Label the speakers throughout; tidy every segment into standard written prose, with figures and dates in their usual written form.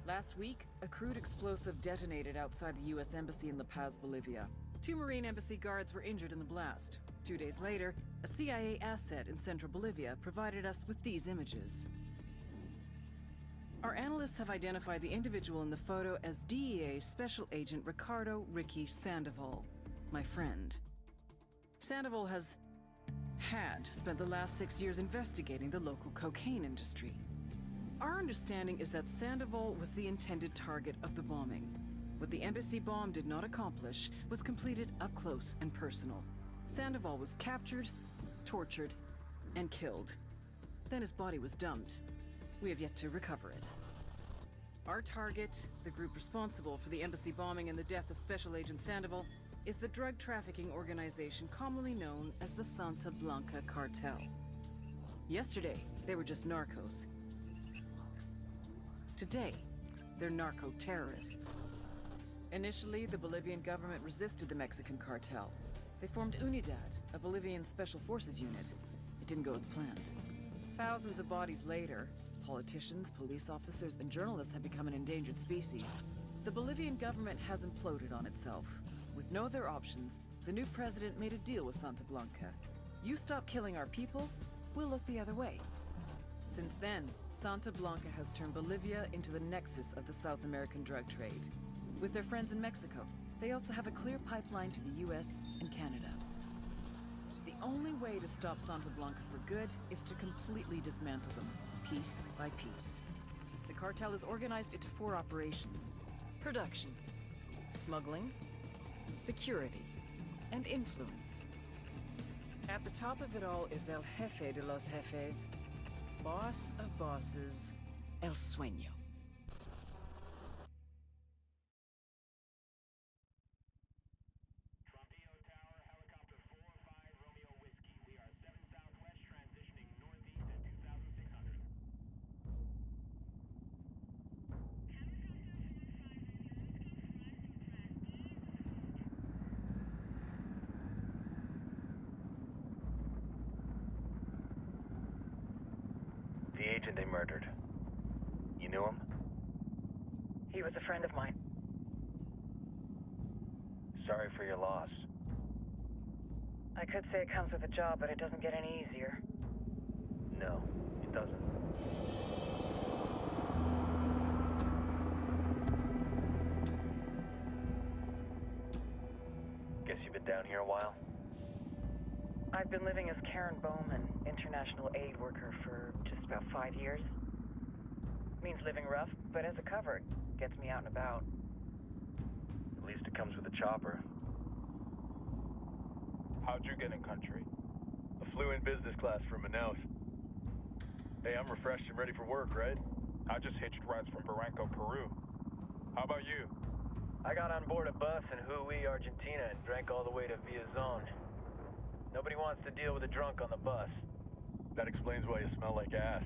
Speaker 1: Last week, a crude explosive detonated outside the U.S. Embassy in La Paz, Bolivia. 2 Marine Embassy guards were injured in the blast. 2 days later, a CIA asset in central Bolivia provided us with these images. Our analysts have identified the individual in the photo as DEA Special Agent Ricardo Ricky Sandoval, my friend. Sandoval had spent the last 6 years investigating the local cocaine industry. Our understanding is that Sandoval was the intended target of the bombing. What the embassy bomb did not accomplish was completed up close and personal. Sandoval was captured, tortured, and killed. Then his body was dumped. We have yet to recover it. Our target, the group responsible for the embassy bombing and the death of Special Agent Sandoval, is the drug trafficking organization commonly known as the Santa Blanca Cartel. Yesterday, they were just narcos. Today, they're narco-terrorists. Initially, the Bolivian government resisted the Mexican cartel. They formed UNIDAD, a Bolivian special forces unit. It didn't go as planned. Thousands of bodies later, politicians, police officers, and journalists have become an endangered species. The Bolivian government has imploded on itself. With no other options, the new president made a deal with Santa Blanca. You stop killing our people, we'll look the other way. Since then, Santa Blanca has turned Bolivia into the nexus of the South American drug trade. With their friends in Mexico, they also have a clear pipeline to the US and Canada. The only way to stop Santa Blanca for good is to completely dismantle them, piece by piece. The cartel is organized into 4 operations: production, smuggling, security, and influence. At the top of it all is El Jefe de los Jefes, boss of bosses, El Sueño.
Speaker 2: The agent they murdered. You knew him?
Speaker 1: He was a friend of mine.
Speaker 2: Sorry for your loss.
Speaker 1: I could say it comes with a job, but it doesn't get any easier.
Speaker 2: No, it doesn't. Guess you've been down here a while?
Speaker 1: I've been living as Karen Bowman, international aid worker, for just about 5 years. Means living rough, but as a cover, gets me out and about.
Speaker 2: At least it comes with a chopper.
Speaker 3: How'd you get in country?
Speaker 4: I flew in business class from Manaus. Hey, I'm refreshed and ready for work, right?
Speaker 3: I just hitched rides from Barranco, Peru. How about you?
Speaker 2: I got on board a bus in Jujuy, Argentina, and drank all the way to Villazón. Nobody wants to deal with a drunk on the bus.
Speaker 4: That explains why you smell like ass.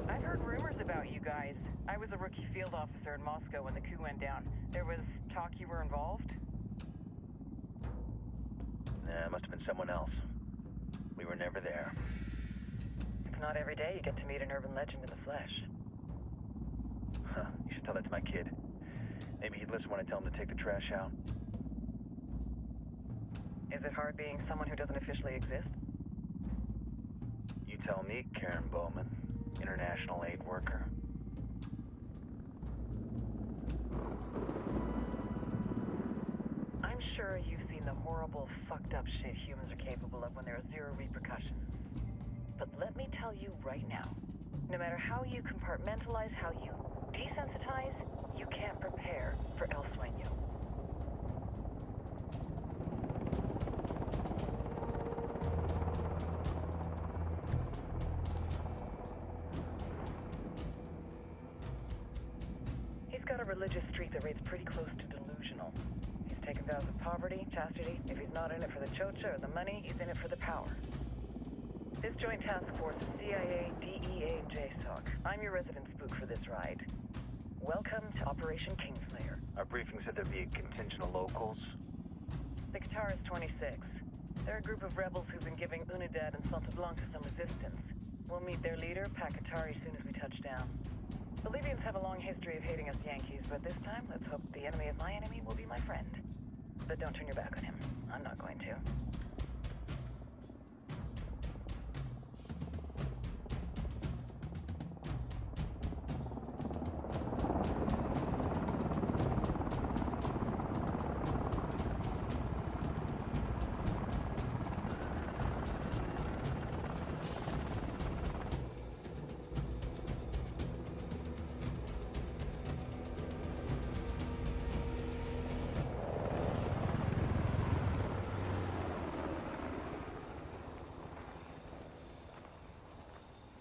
Speaker 1: I've heard rumors about you guys. I was a rookie field officer in Moscow when the coup went down. There was talk you were involved?
Speaker 2: Nah, it must have been someone else. We were never there.
Speaker 1: It's not every day you get to meet an urban legend in the flesh.
Speaker 2: Huh, you should tell that to my kid. Maybe he'd listen when I tell him to take the trash out.
Speaker 1: Is it hard being someone who doesn't officially exist?
Speaker 2: You tell me, Karen Bowman, international aid worker.
Speaker 1: I'm sure you've seen the horrible, fucked up shit humans are capable of when there are 0 repercussions. But let me tell you right now, no matter how you compartmentalize, how you desensitize, you can't prepare for El Sueño. He's got a religious streak that rates pretty close to delusional. He's taken vows of poverty, chastity. If he's not in it for the chocha or the money, he's in it for the power. This joint task force is CIA, DEA, and JSOC. I'm your resident spook for this ride. Welcome to Operation Kingslayer.
Speaker 2: Our briefing said there'd be a contingent of locals.
Speaker 1: The Qatar is 26. They're a group of rebels who've been giving Unidad and Santa Blanca some resistance. We'll meet their leader, Pacatari, soon as we touch down. Bolivians have a long history of hating us Yankees, but this time, let's hope the enemy of my enemy will be my friend. But don't turn your back on him. I'm not going to.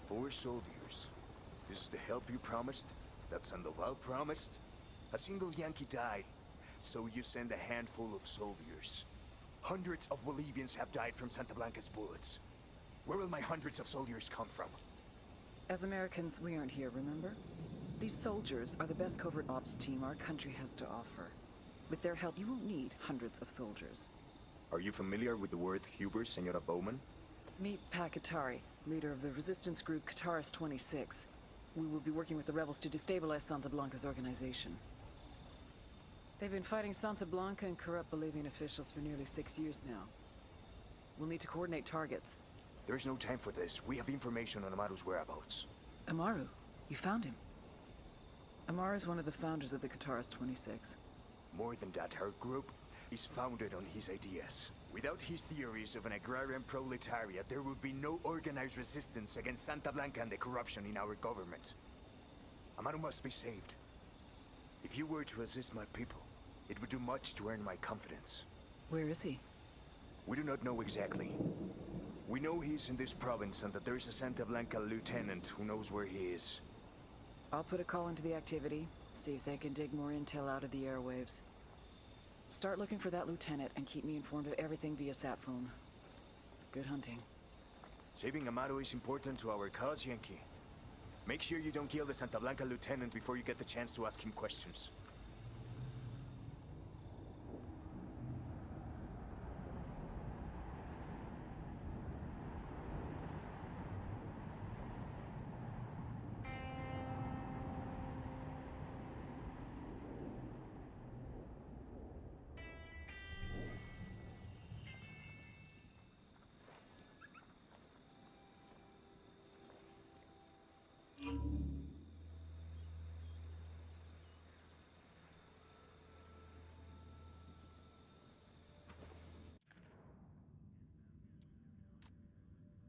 Speaker 5: Four soldiers. This is the help you promised? That Sandoval promised? A single Yankee died, so you send a handful of soldiers. Hundreds of Bolivians have died from Santa Blanca's bullets. Where will my hundreds of soldiers come from?
Speaker 1: As Americans, we aren't here, remember? These soldiers are the best covert ops team our country has to offer. With their help, you won't need hundreds of soldiers.
Speaker 5: Are you familiar with the word Huber, Senora Bowman?
Speaker 1: Meet Pacatari, leader of the resistance group Qatarist 26. We will be working with the rebels to destabilize Santa Blanca's organization. They've been fighting Santa Blanca and corrupt Bolivian officials for nearly 6 years now. We'll need to coordinate targets.
Speaker 5: There's no time for this. We have information on Amaru's whereabouts.
Speaker 1: Amaru? You found him? Amaru is one of the founders of the Qatarist 26.
Speaker 5: More than that, her group is founded on his ideas. Without his theories of an agrarian proletariat, there would be no organized resistance against Santa Blanca and the corruption in our government. Amaru must be saved. If you were to assist my people, it would do much to earn my confidence.
Speaker 1: Where is he?
Speaker 5: We do not know exactly. We know he's in this province and that there is a Santa Blanca lieutenant who knows where he is.
Speaker 1: I'll put a call into the activity, see if they can dig more intel out of the airwaves. Start looking for that lieutenant and keep me informed of everything via sat phone. Good hunting.
Speaker 5: Saving Amaru is important to our cause, Yankee. Make sure you don't kill the Santa Blanca lieutenant before you get the chance to ask him questions.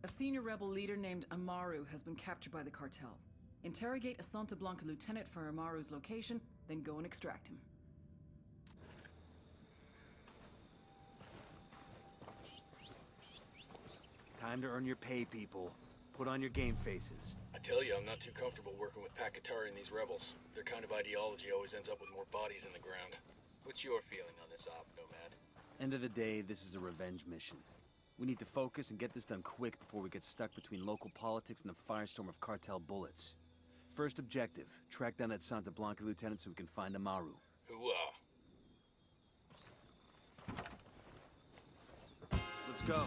Speaker 1: A senior rebel leader named Amaru has been captured by the cartel. Interrogate a Santa Blanca lieutenant for Amaru's location, then go and extract him.
Speaker 6: Time to earn your pay, people. Put on your game faces.
Speaker 7: I tell you, I'm not too comfortable working with Pacatari and these rebels. Their kind of ideology always ends up with more bodies in the ground. What's your feeling on this op, Nomad?
Speaker 6: End of the day, this is a revenge mission. We need to focus and get this done quick before we get stuck between local politics and the firestorm of cartel bullets. First objective, track down that Santa Blanca lieutenant so we can find Amaru.
Speaker 7: Hooah!
Speaker 6: Let's go.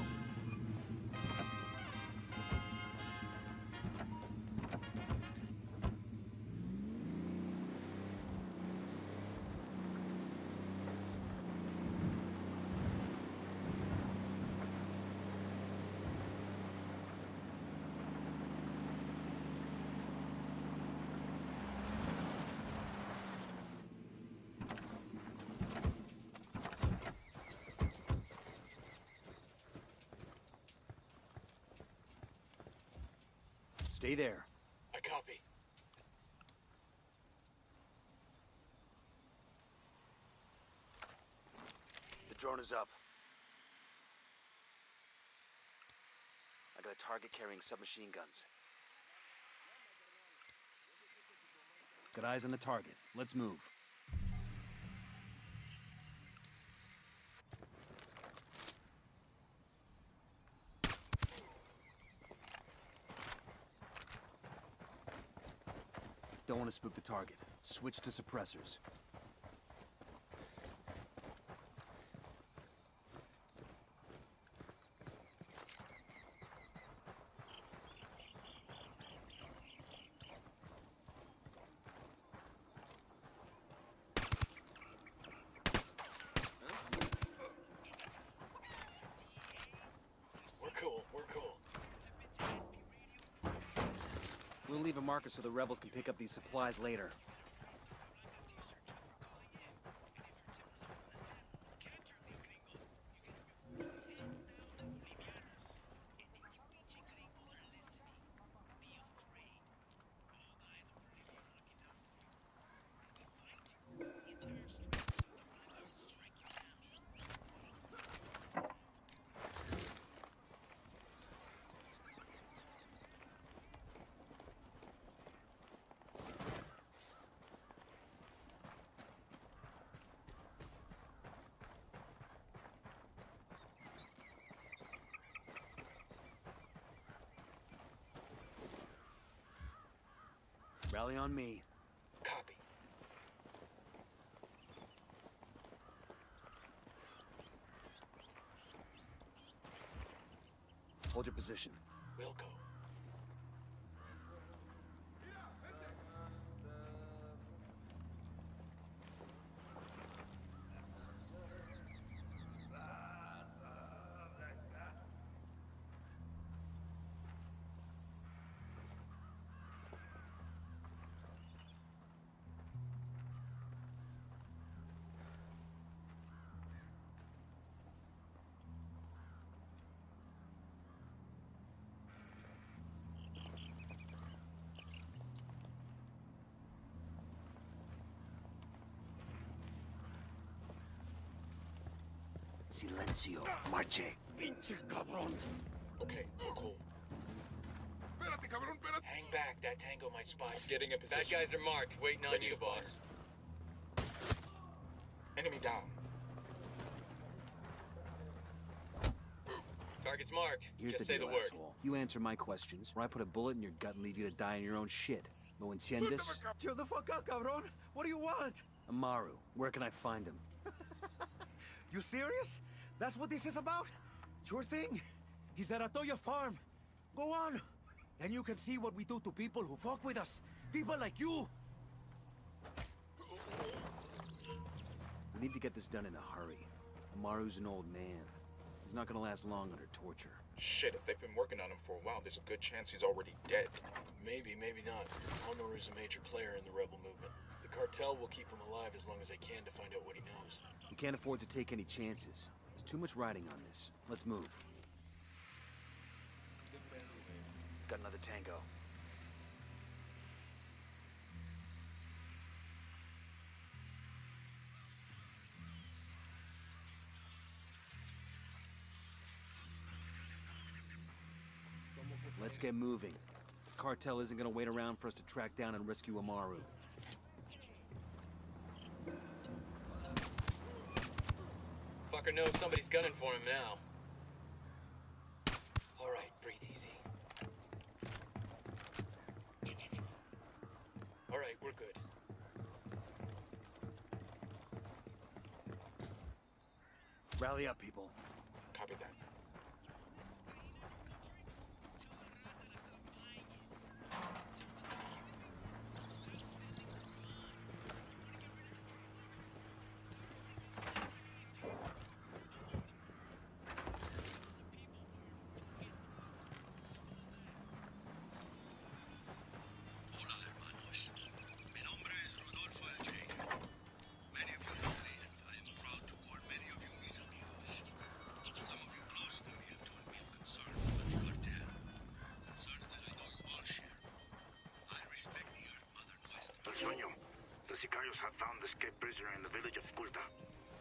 Speaker 6: Stay there.
Speaker 7: I copy.
Speaker 6: The drone is up. I got a target carrying submachine guns. Got eyes on the target. Let's move. Don't want to spook the target. Switch to suppressors. marker so the rebels can pick up these supplies later. Rally on me.
Speaker 7: Copy.
Speaker 6: Hold your position.
Speaker 7: We'll go.
Speaker 6: Silencio. Marche.
Speaker 5: Pinche cabrón.
Speaker 7: Okay, we're cool.
Speaker 3: Espérate, cabrón, espérate.
Speaker 7: Hang back, that tango might spot.
Speaker 3: Getting a position.
Speaker 7: Bad guys are marked, waiting on you, boss. Enemy down. Target's marked.
Speaker 6: Here's
Speaker 7: Just
Speaker 6: the
Speaker 7: say
Speaker 6: deal,
Speaker 7: the word.
Speaker 6: asshole. You answer my questions, or I put a bullet in your gut and leave you to die in your own shit. ¿Lo entiendes?
Speaker 5: Chill the fuck out, cabrón. What do you want?
Speaker 6: Amaru, where can I find him?
Speaker 5: You serious? That's what this is about? Sure thing. He's at Atoya Farm. Go on. Then you can see what we do to people who fuck with us. People like you.
Speaker 6: We need to get this done in a hurry. Amaru's an old man. He's not gonna last long under torture.
Speaker 3: Shit, if they've been working on him for a while, there's a good chance he's already dead.
Speaker 7: Maybe, maybe not. Amaru's a major player in the rebel movement. The cartel will keep him alive as long as they can to find out what he knows.
Speaker 6: We can't afford to take any chances. There's too much riding on this. Let's move. Got another tango. Let's get moving. The cartel isn't gonna wait around for us to track down and rescue Amaru.
Speaker 7: Fucker knows somebody's gunning for him now. All right, breathe easy. All right, we're good.
Speaker 6: Rally up, people.
Speaker 3: Copy that.
Speaker 8: Sueño. The Sicarios have found the escaped prisoner in the village of Culta.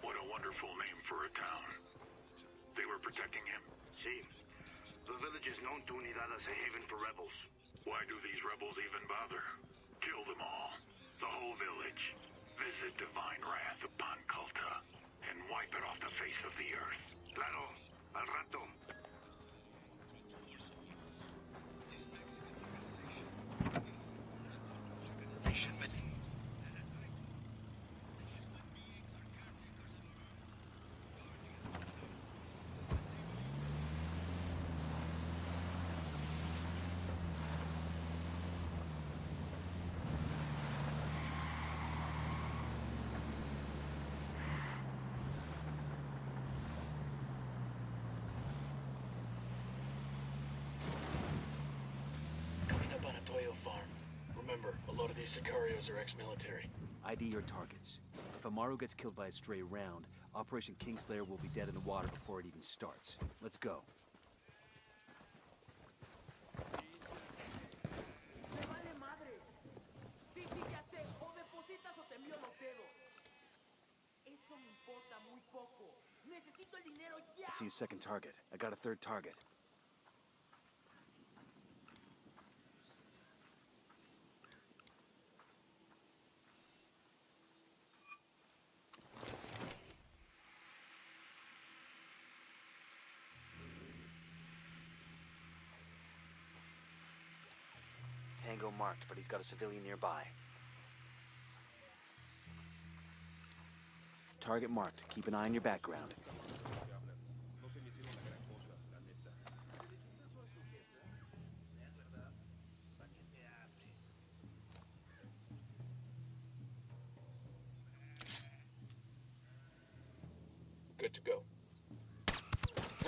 Speaker 8: What a wonderful name for a town. They were protecting him. See, the village is known to Unidad as a haven for rebels. Why do these rebels even bother? Kill them all. The whole village. Visit divine wrath upon Culta and wipe it off the face of the earth. Claro, al rato.
Speaker 7: Coming up on a Toyo farm. these Sicarios are ex-military.
Speaker 6: ID your targets. If Amaru gets killed by a stray round, Operation Kingslayer will be dead in the water before it even starts. Let's go. I see a second target. I got a third target. Tango marked, but he's got a civilian nearby. Target marked. Keep an eye on your background.
Speaker 7: Good to go.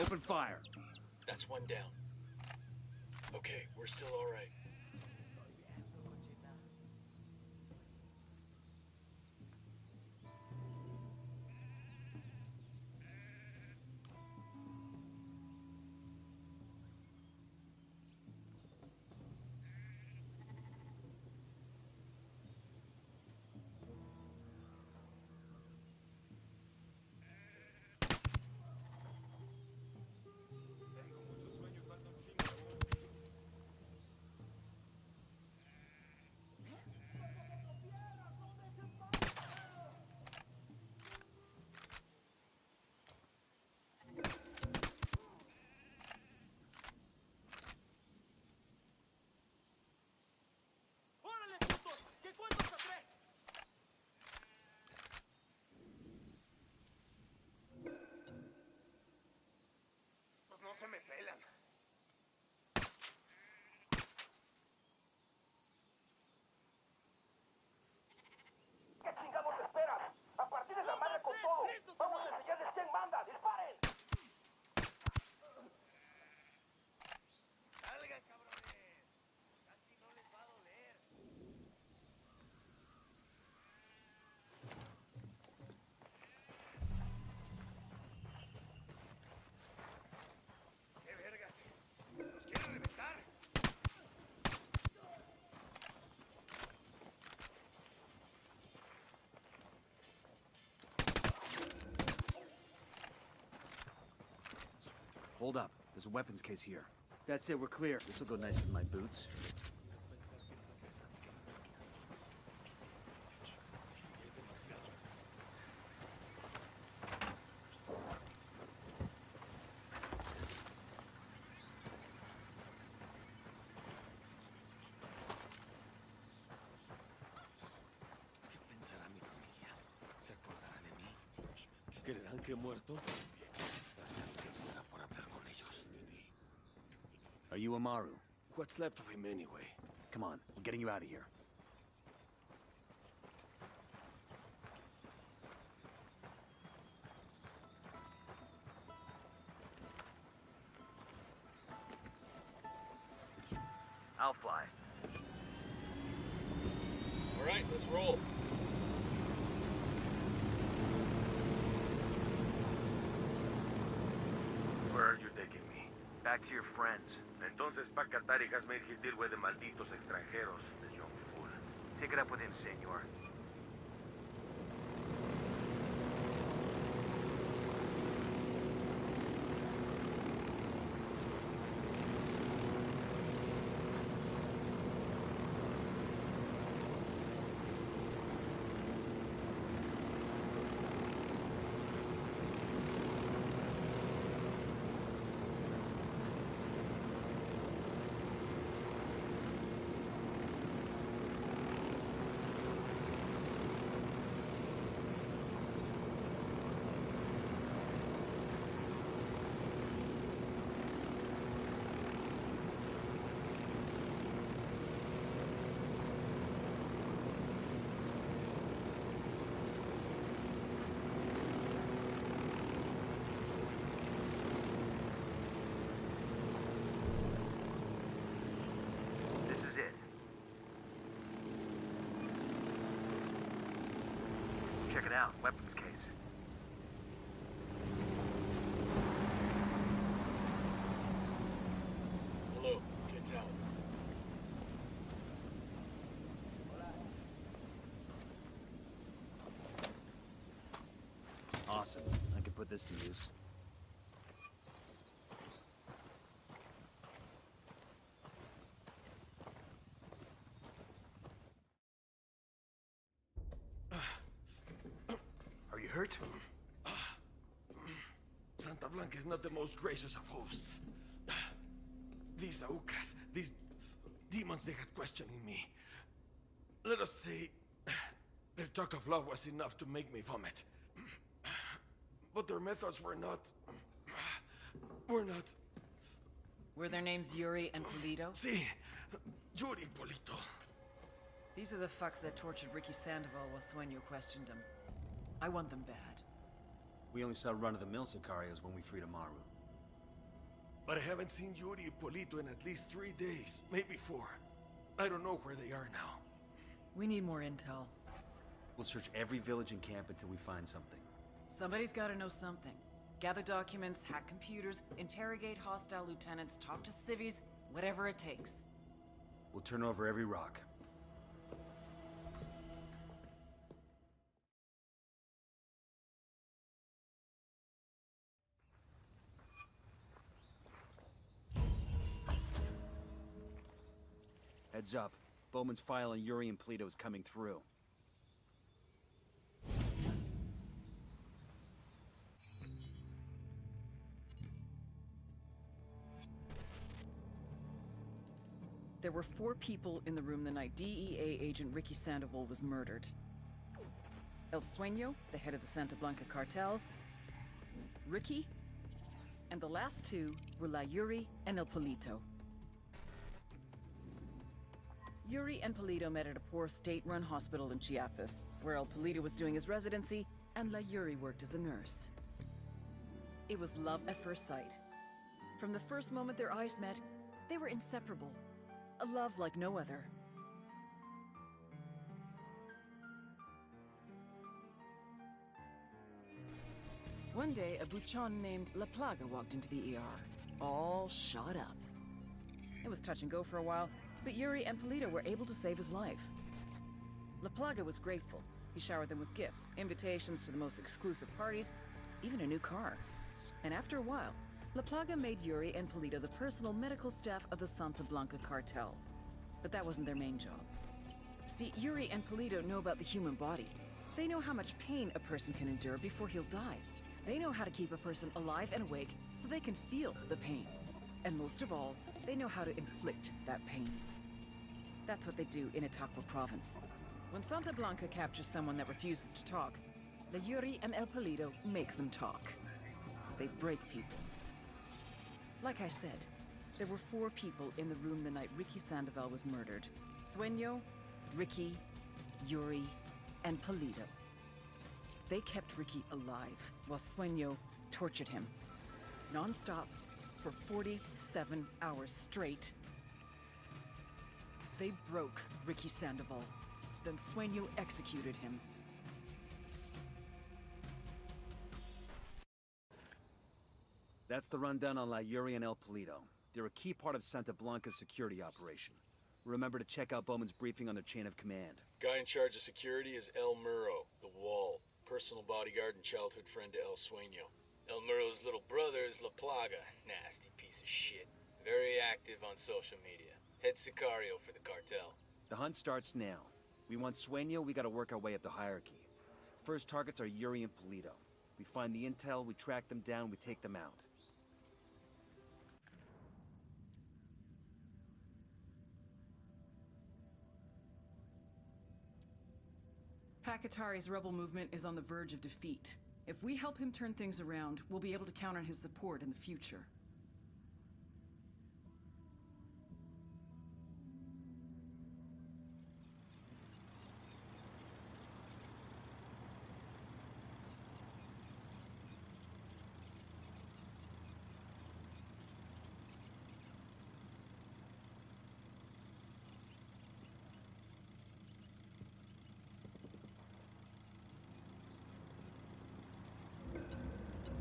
Speaker 6: Open fire.
Speaker 7: That's one down. Okay, we're still all right.
Speaker 6: Hold up. There's a weapons case here. That's it, we're clear. This'll go nice with my boots.
Speaker 9: ¿Creerán que he muerto?
Speaker 6: Are you Amaru?
Speaker 9: What's left of him anyway?
Speaker 6: Come on, we're getting you out of here. I'll fly.
Speaker 7: All right, let's roll.
Speaker 9: Where are you taking me?
Speaker 6: Back to your friends.
Speaker 9: Entonces, pa' Qatar y has made his deal with the malditos extranjeros, the young fool.
Speaker 6: Take it up with him, senor.
Speaker 9: Check it out. Weapons case.
Speaker 7: Hello. Get out.
Speaker 6: Awesome. I can put this to use.
Speaker 5: Are you hurt?
Speaker 10: Santa Blanca is not the most gracious of hosts. These Aucas, these demons, they had questioning me. Let us say, their talk of love was enough to make me vomit. But their methods were not...
Speaker 1: Were their names Yuri and Polito?
Speaker 10: Si, Yuri Polito.
Speaker 1: These are the fucks that tortured Ricky Sandoval while Sueño questioned him. I want them bad.
Speaker 6: We only saw run-of-the-mill Sicarios when we freed Amaru.
Speaker 10: But I haven't seen Yuri and Polito in at least 3 days, maybe 4. I don't know where they are now.
Speaker 1: We need more intel.
Speaker 6: We'll search every village and camp until we find something.
Speaker 1: Somebody's gotta know something. Gather documents, hack computers, interrogate hostile lieutenants, talk to civvies, whatever it takes.
Speaker 6: We'll turn over every rock. Heads up. Bowman's file on Yuri and Polito is coming through.
Speaker 1: There were 4 people in the room the night DEA agent Ricky Sandoval was murdered. El Sueño, the head of the Santa Blanca cartel, Ricky, and the last 2 were La Yuri and El Polito. Yuri and Polito met at a poor state-run hospital in Chiapas, where El Polito was doing his residency and La Yuri worked as a nurse. It was love at first sight. From the first moment their eyes met, they were inseparable. A love like no other. One day, a buchon named La Plaga walked into the ER, all shot up. It was touch and go for a while, but Yuri and Polito were able to save his life. La Plaga was grateful. He showered them with gifts, invitations to the most exclusive parties, even a new car. And after a while, La Plaga made Yuri and Polito the personal medical staff of the Santa Blanca cartel. But that wasn't their main job. See, Yuri and Polito know about the human body. They know how much pain a person can endure before he'll die. They know how to keep a person alive and awake so they can feel the pain. And most of all, they know how to inflict that pain. That's what they do in Itacua province. When Santa Blanca captures someone that refuses to talk, La Yuri and El Polito make them talk. They break people. Like I said, there were 4 people in the room the night Ricky Sandoval was murdered. Sueño, Ricky, Yuri, and Polito. They kept Ricky alive while Sueño tortured him. Non-stop for 47 hours straight. They broke Ricky Sandoval. Then Sueño executed him.
Speaker 6: That's the rundown on La Yuri and El Polito. They're a key part of Santa Blanca's security operation. Remember to check out Bowman's briefing on their chain of command.
Speaker 7: Guy in charge of security is El Muro, the Wall. Personal bodyguard and childhood friend to El Sueño. El Muro's little brother is La Plaga. Nasty piece of shit. Very active on social media. Head Sicario for the cartel.
Speaker 6: The hunt starts now. We want Sueño, we gotta work our way up the hierarchy. First targets are Yuri and Polito. We find the intel, we track them down, we take them out.
Speaker 1: Pakatari's rebel movement is on the verge of defeat. If we help him turn things around, we'll be able to count on his support in the future.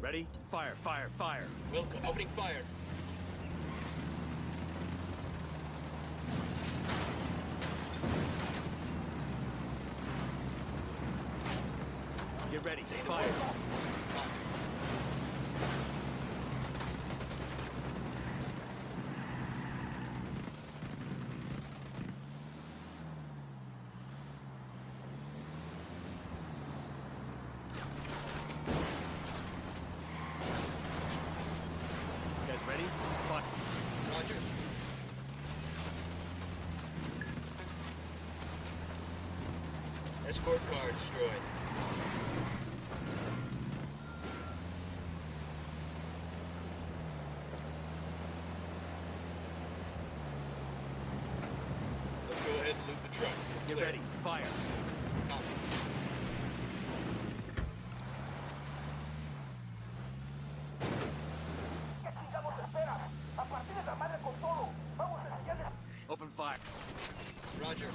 Speaker 6: Ready? Fire, fire, fire!
Speaker 7: Wilco, opening fire.
Speaker 6: Get ready, fire! You guys ready? Fire!
Speaker 7: Roger. Escort car destroyed. Let's go ahead and loot the truck.
Speaker 6: Get
Speaker 7: Clear.
Speaker 6: ready, fire!
Speaker 7: Copy.
Speaker 6: Open fire!
Speaker 7: Roger.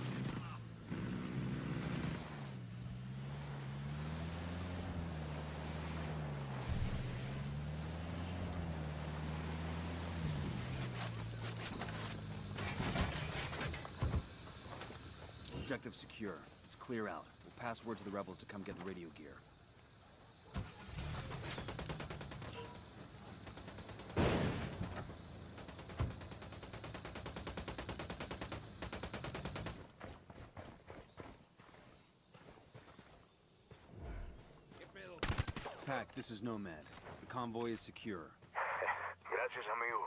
Speaker 6: Objective secure. It's clear out. We'll pass word to the rebels to come get the radio gear. Pac, this is Nomad. The convoy is secure.
Speaker 8: Gracias, amigo.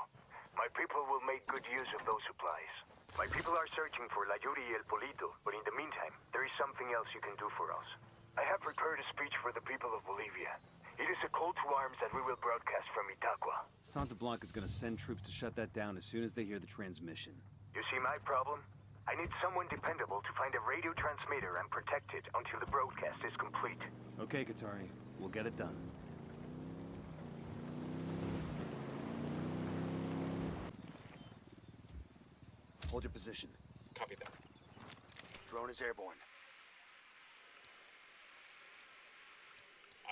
Speaker 8: My people will make good use of those supplies. My people are searching for La Yuri y El Polito, but in the meantime, there is something else you can do for us. I have prepared a speech for the people of Bolivia. It is a call to arms that we will broadcast from Itacua.
Speaker 6: Santa Blanca's gonna send troops to shut that down as soon as they hear the transmission.
Speaker 8: You see my problem? I need someone dependable to find a radio transmitter and protect it until the broadcast is complete.
Speaker 6: Okay, Katari. We'll get it done. Hold your position.
Speaker 7: Copy that.
Speaker 6: Drone is airborne.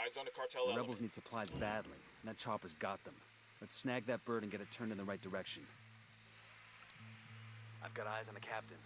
Speaker 7: Eyes on the cartel
Speaker 6: The
Speaker 7: element.
Speaker 6: rebels need supplies badly, and that chopper's got them. Let's snag that bird and get it turned in the right direction. I've got eyes on the captain.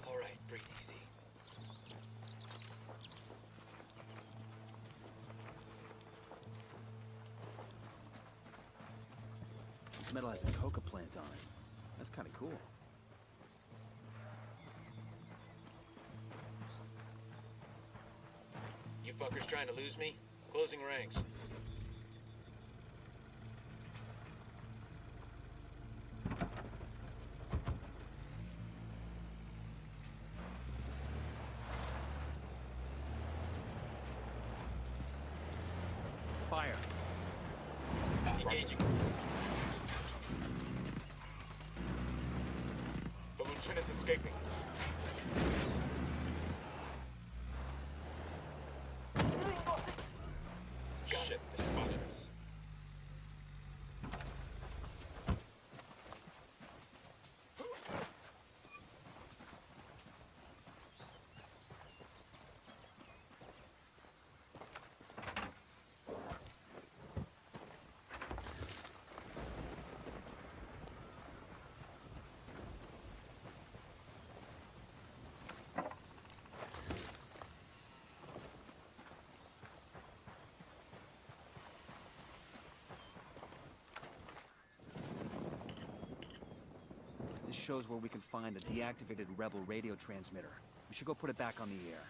Speaker 7: All right, breathe easy.
Speaker 6: This metal has a coca plant on it. That's kind of cool.
Speaker 7: You fuckers trying to lose me? Closing ranks.
Speaker 6: Fire!
Speaker 7: Engaging. The lieutenant's escaping. Shit, they spotted us.
Speaker 6: This shows where we can find a deactivated rebel radio transmitter. We should go put it back on the air.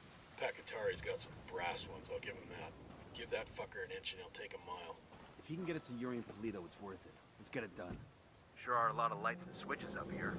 Speaker 7: Pakatari's got some brass ones, I'll give him that. Give that fucker an inch and he'll take a mile.
Speaker 6: If he can get us to Yuri and Polito, it's worth it. Let's get it done.
Speaker 9: Sure are a lot of lights and switches up here.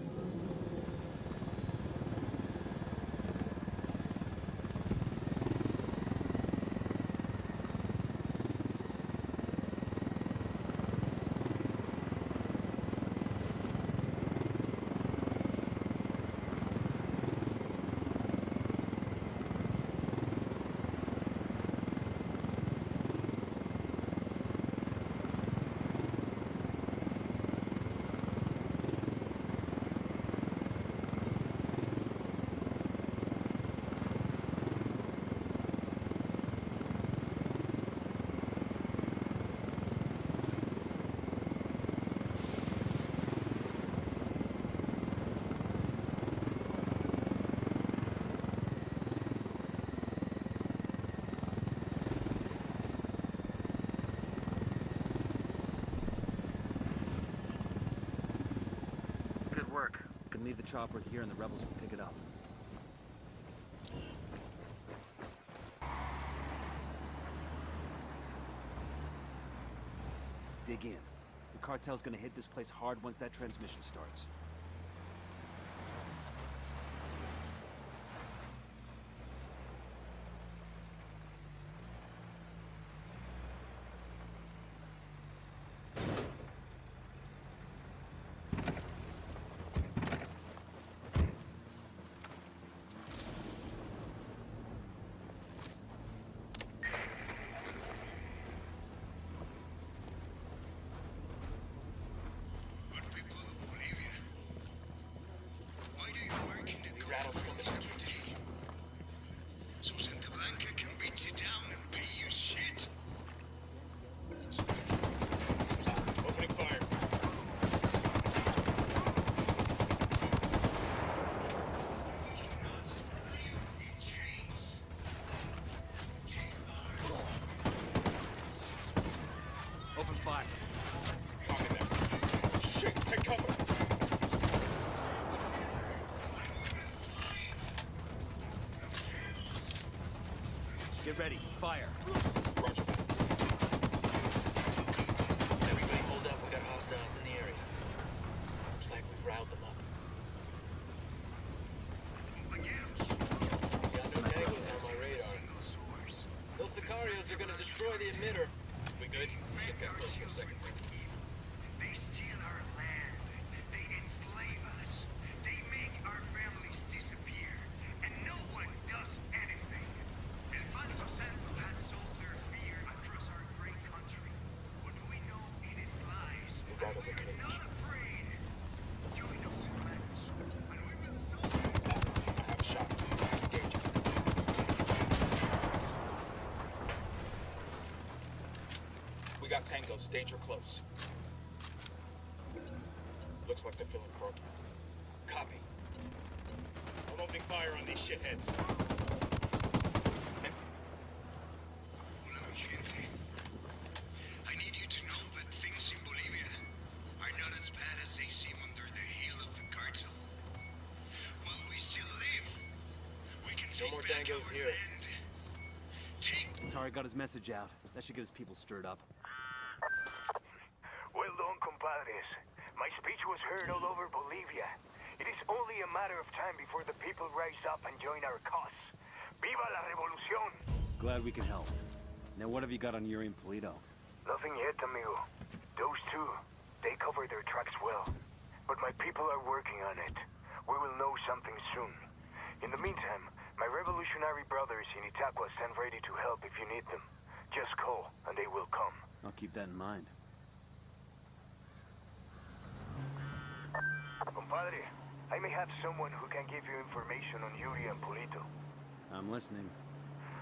Speaker 6: Leave the chopper here and the rebels will pick it up. Dig in. The cartel's gonna hit this place hard once that transmission starts.
Speaker 8: So Santa Blanca can beat you down and pay you shit.
Speaker 7: Opening fire.
Speaker 6: Open fire.
Speaker 7: Copy that. Shit, take cover.
Speaker 6: Get ready. Fire.
Speaker 7: Roger that. Everybody hold up. We got hostiles in the area. Looks like we've riled them up. Got no tangos on my radar. Those Sicarios are gonna destroy the emitter. We good? Get that close for a second.
Speaker 8: They steal our land. They enslave us. They make our families disappear. And no one does anything. Alfonso Santo has sold their fear across our great country. What we know in his lies.
Speaker 7: We're right over
Speaker 8: We're
Speaker 7: cage.
Speaker 8: not afraid. Join us in match. And we will solve
Speaker 7: I have a shot. Engage. We got tangos. Danger close. Looks like they're feeling croaky. Copy. I'm opening fire on these shitheads.
Speaker 8: Hola, mi gente. I need you to know that things in Bolivia are not as bad as they seem under the heel of the cartel. While we still live, we can take
Speaker 7: more
Speaker 8: back
Speaker 7: tangos
Speaker 8: our
Speaker 7: here.
Speaker 8: land. Take
Speaker 6: Tari got his message out. That should get his people stirred up.
Speaker 5: Well done, compadres. My speech was heard all over Bolivia. It is only a matter of time before the people rise up and join our cause. Viva la revolución!
Speaker 6: Glad we can help. Now what have you got on Yuri and Polito?
Speaker 5: Nothing yet, amigo. Those two, they cover their tracks well. But my people are working on it. We will know something soon. In the meantime, my revolutionary brothers in Itacua stand ready to help if you need them. Just call, and they will come.
Speaker 6: I'll keep that in mind.
Speaker 5: Compadre, I may have someone who can give you information on Yuri and Polito.
Speaker 6: I'm listening.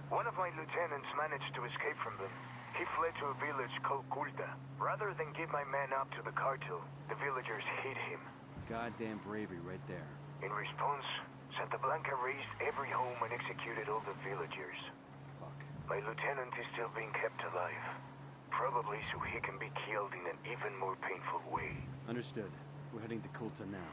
Speaker 5: One of my lieutenants managed to escape from them. He fled to a village called Culta. Rather than give my men up to the cartel, the villagers hid him.
Speaker 6: Goddamn bravery right there.
Speaker 5: In response, Santa Blanca razed every home and executed all the villagers.
Speaker 6: Fuck.
Speaker 5: My lieutenant is still being kept alive. Probably so he can be killed in an even more painful way.
Speaker 6: Understood. We're heading to Kulta now.